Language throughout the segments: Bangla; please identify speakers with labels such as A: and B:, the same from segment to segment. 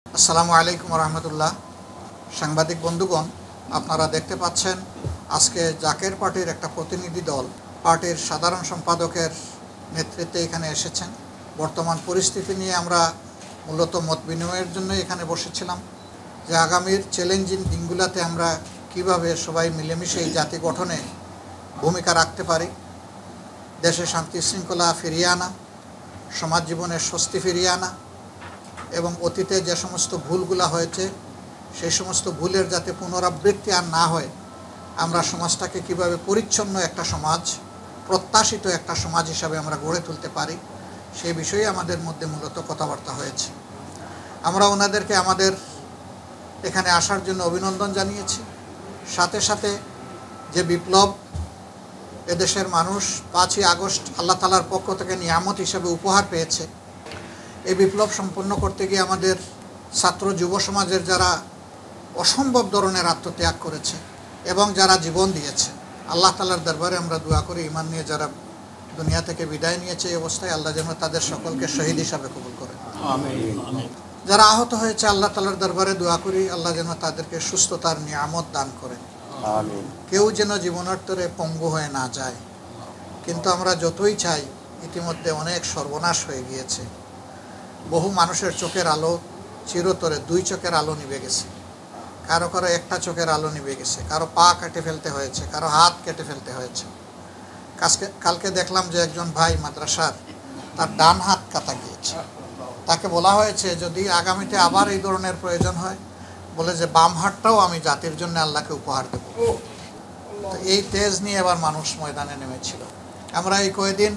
A: আসসালামু আলাইকুম রহমতুল্লাহ। সাংবাদিক বন্ধুগণ, আপনারা দেখতে পাচ্ছেন আজকে জাকের পার্টির একটা প্রতিনিধি দল পার্টির সাধারণ সম্পাদকের নেতৃত্বে এখানে এসেছেন। বর্তমান পরিস্থিতি নিয়ে আমরা মূলত মত বিনিময়ের জন্য এখানে বসেছিলাম যে আগামীর চ্যালেঞ্জিং দিনগুলোতে আমরা কিভাবে সবাই মিলেমিশে এই জাতি গঠনে ভূমিকা রাখতে পারি, দেশে শান্তি শৃঙ্খলা ফিরিয়ে আনা, সমাজ জীবনের স্বস্তি ফিরিয়ে আনা এবং অতীতে যে সমস্ত ভুলগুলো হয়েছে সেই সমস্ত ভুলের যাতে পুনরাবৃত্তি আর না হয়, আমরা সমাজটাকে কিভাবে পরিচ্ছন্ন একটা সমাজ, প্রত্যাশিত একটা সমাজ হিসাবে আমরা গড়ে তুলতে পারি, সেই বিষয়ে আমাদের মধ্যে মূলত কথাবার্তা হয়েছে। আমরা ওনাদেরকে আমাদের এখানে আসার জন্য অভিনন্দন জানিয়েছি। সাথে সাথে যে বিপ্লব এদেশের মানুষ 5ই আগস্ট আল্লাহ তাআলার পক্ষ থেকে নিয়ামত হিসেবে উপহার পেয়েছে, এই বিপ্লব সম্পন্ন করতে গিয়ে আমাদের ছাত্র যুব সমাজের যারা অসম্ভব ধরনের আত্মত্যাগ করেছে এবং যারা জীবন দিয়েছে, আল্লাহ তাআলার দরবারে আমরা দোয়া করি ঈমান নিয়ে যারা দুনিয়া থেকে বিদায় নিয়েছে এই অবস্থায় আল্লাহ যেন তাদের সকলকে শহীদ হিসাবে কবুল করেন। আমিন। যারা আহত হয়েছে আল্লাহ তাআলার দরবারে দোয়া করি আল্লাহ যেন তাদেরকে সুস্থতার নিয়ামত দান করেন। আমিন। কেউ যেন জীবনান্তরে পঙ্গু হয়ে না যায়। কিন্তু আমরা যতই চাই, ইতিমধ্যে অনেক সর্বনাশ হয়ে গিয়েছে। বহু মানুষের চোখের আলো চিরতরে 2 চোখের আলো নিভে গেছে, কারো কারো একটা চোখের আলো নিভে গেছে, কারো পা কেটে ফেলতে হয়েছে, কারো হাত কেটে ফেলতে হয়েছে। কালকে দেখলাম যে একজন ভাই মাদ্রাসার তার ডান হাত কাটা গিয়েছে। তাকে বলা হয়েছে যদি আগামীতে আবার এই ধরনের প্রয়োজন হয়, বলে যে বাম হাতটাও আমি জাতির জন্য আল্লাহকে উপহার দেব। তো এই তেজ নিয়ে এবার মানুষ ময়দানে নেমেছিল। আমরা এই কয়েকদিন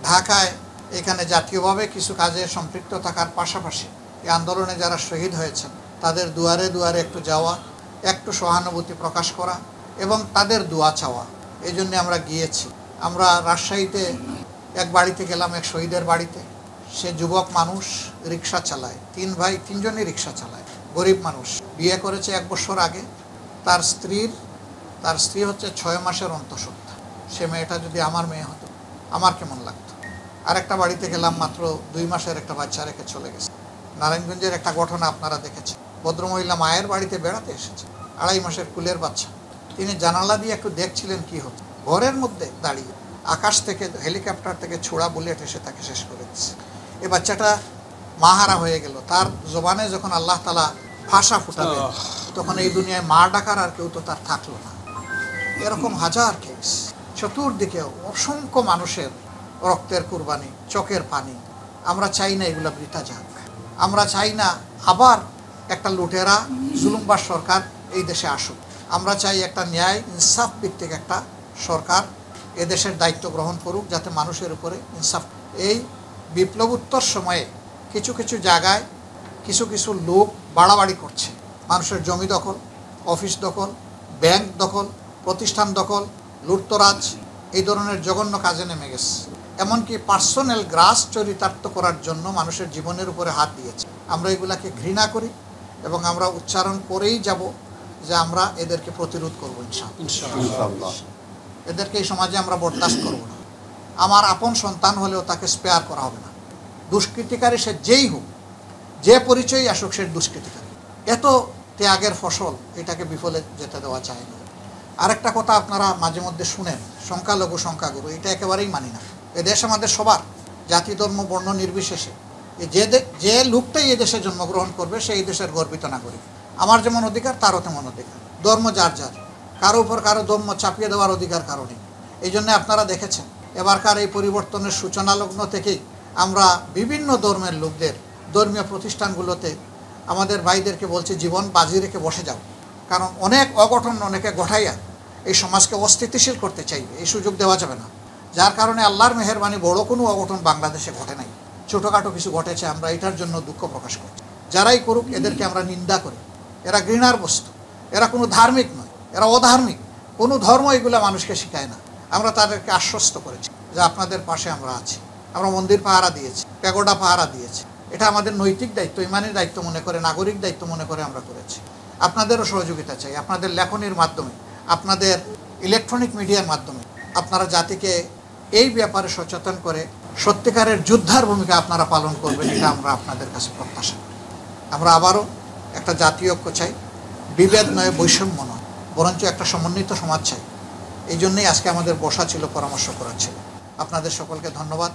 A: ঢাকায় এখানে জাতীয়ভাবে কিছু কাজে সম্পৃক্ত থাকার পাশাপাশি এই আন্দোলনে যারা শহীদ হয়েছেন তাদের দুয়ারে দুয়ারে একটু যাওয়া, একটু সহানুভূতি প্রকাশ করা এবং তাদের দোয়া চাওয়া, এই জন্যে আমরা গিয়েছি। আমরা রাজশাহীতে এক বাড়িতে গেলাম, এক শহীদের বাড়িতে। সে যুবক মানুষ, রিক্সা চালায়, 3 ভাই 3জনই রিক্সা চালায়, গরিব মানুষ, বিয়ে করেছে 1 বছর আগে। তার স্ত্রী হচ্ছে 6 মাসের অন্তঃসত্ত্বা। সে মেয়েটা যদি আমার মেয়ে হতো আমার কেমন লাগতো। আরেকটা বাড়িতে গেলাম, মাত্র 2 মাসের একটা বাচ্চা রেখে চলে গেছে। নারায়ণগঞ্জের একটা ঘটনা আপনারা দেখেছেন। ভদ্রমহিলা মায়ের বাড়িতে বেড়াতে এসেছে, 2.5 মাসের কুলের বাচ্চা। তিনি জানালা দিয়ে একটু দেখছিলেন কি হতো। ঘরের মধ্যে দাঁড়িয়ে আকাশ থেকে হেলিকপ্টার থেকে ছোড়া বুলেট এসে তাকে শেষ করে দিচ্ছে। এই বাচ্চাটা মাহারা হয়ে গেল। তার জবানে যখন আল্লাহ তাআলা ভাষা ফুটাবে, তখন এই দুনিয়ায় মা ডাকার আর কেউ তো তার থাকলো না। এরকম হাজার কেস, চতুর্দিকে অসংখ্য মানুষের রক্তের কুরবানি, চোখের পানি। আমরা চাই না এগুলো বৃথা যাক। আমরা চাই না আবার একটা লুটেরা জুলুমবাজ সরকার এই দেশে আসুক। আমরা চাই একটা ন্যায় ইনসাফ ভিত্তিক একটা সরকার এদেশের দায়িত্ব গ্রহণ করুক, যাতে মানুষের উপরে ইনসাফ। এই বিপ্লবোত্তর সময়ে কিছু কিছু জায়গায় কিছু লোক বাড়াবাড়ি করছে। মানুষের জমি দখল, অফিস দখল, ব্যাংক দখল, প্রতিষ্ঠান দখল, লুটতরাজ, এই ধরনের জঘন্য কাজে নেমে গেছে। এমনকি পার্সোনাল গ্রাস চরিতার্থ করার জন্য মানুষের জীবনের উপরে হাত দিয়েছে। আমরা এগুলাকে ঘৃণা করি এবং আমরা উচ্চারণ করেই যাব যে আমরা এদেরকে প্রতিরোধ করবো ইনশাআল্লাহ। এদেরকে এই সমাজে আমরা বরদাস্ত করব না। আমার আপন সন্তান হলেও তাকে স্পেয়ার করা হবে না। দুষ্কৃতিকারী সে যেই হোক, যে পরিচয়ই আসুক, সে দুষ্কৃতিকারী। এত ত্যাগের ফসল, এটাকে বিফলে যেতে দেওয়া যায় না। আরেকটা কথা আপনারা মাঝে মধ্যে শুনেন, সংখ্যালঘু সংখ্যাগুরু, এটা একেবারেই মানি না। এ দেশ আমাদের সবার, জাতি ধর্ম বর্ণ নির্বিশেষে। যে লোকটাই এ দেশে জন্মগ্রহণ করবে সেই দেশের গর্বিত নাগরিক। আমার যেমন অধিকার তারও তেমন অধিকার। ধর্ম যার যার, কারো উপর কারো ধর্ম চাপিয়ে দেওয়ার অধিকার কারো নেই। এই জন্য আপনারা দেখেছেন এবারকার এই পরিবর্তনের সূচনা লগ্ন থেকেই আমরা বিভিন্ন ধর্মের লোকদের ধর্মীয় প্রতিষ্ঠানগুলোতে আমাদের ভাইদেরকে বলছি জীবন বাজি রেখে বসে যাও। কারণ অনেক অঘটন অনেকে ঘটাইয়া এই সমাজকে অস্থিতিশীল করতে চাইবে, এই সুযোগ দেওয়া যাবে না। যার কারণে আল্লাহর মেহেরবানি বড় কোনো অঘটন বাংলাদেশে ঘটে নাই, ছোটোখাটো কিছু ঘটেছে। আমরা এটার জন্য দুঃখ প্রকাশ করছি। যারাই করুক এদেরকে আমরা নিন্দা করি। এরা ঘৃণার বস্তু, এরা কোনো ধার্মিক নয়, এরা অধার্মিক। কোনো ধর্ম এগুলো মানুষকে শেখায় না। আমরা তাদেরকে আশ্বস্ত করেছি যে আপনাদের পাশে আমরা আছি। আমরা মন্দির পাহারা দিয়েছি, প্যাগোডা পাহারা দিয়েছি। এটা আমাদের নৈতিক দায়িত্ব, ইমানের দায়িত্ব মনে করে, নাগরিক দায়িত্ব মনে করে আমরা করেছি। আপনাদেরও সহযোগিতা চাই। আপনাদের লেখনির মাধ্যমে, আপনাদের ইলেকট্রনিক মিডিয়ার মাধ্যমে আপনারা জাতিকে এই ব্যাপারে সচেতন করে সত্যিকারের যোদ্ধার ভূমিকা আপনারা পালন করবেন, এটা আমরা আপনাদের কাছে প্রত্যাশা করি। আমরা আবারও একটা জাতীয় ঐক্য চাই, বিভেদ নয়, বৈষম্য নয়, বরঞ্চ একটা সমন্বিত সমাজ চাই। এই জন্যই আজকে আমাদের বসা ছিল, পরামর্শ করা ছিল। আপনাদের সকলকে ধন্যবাদ।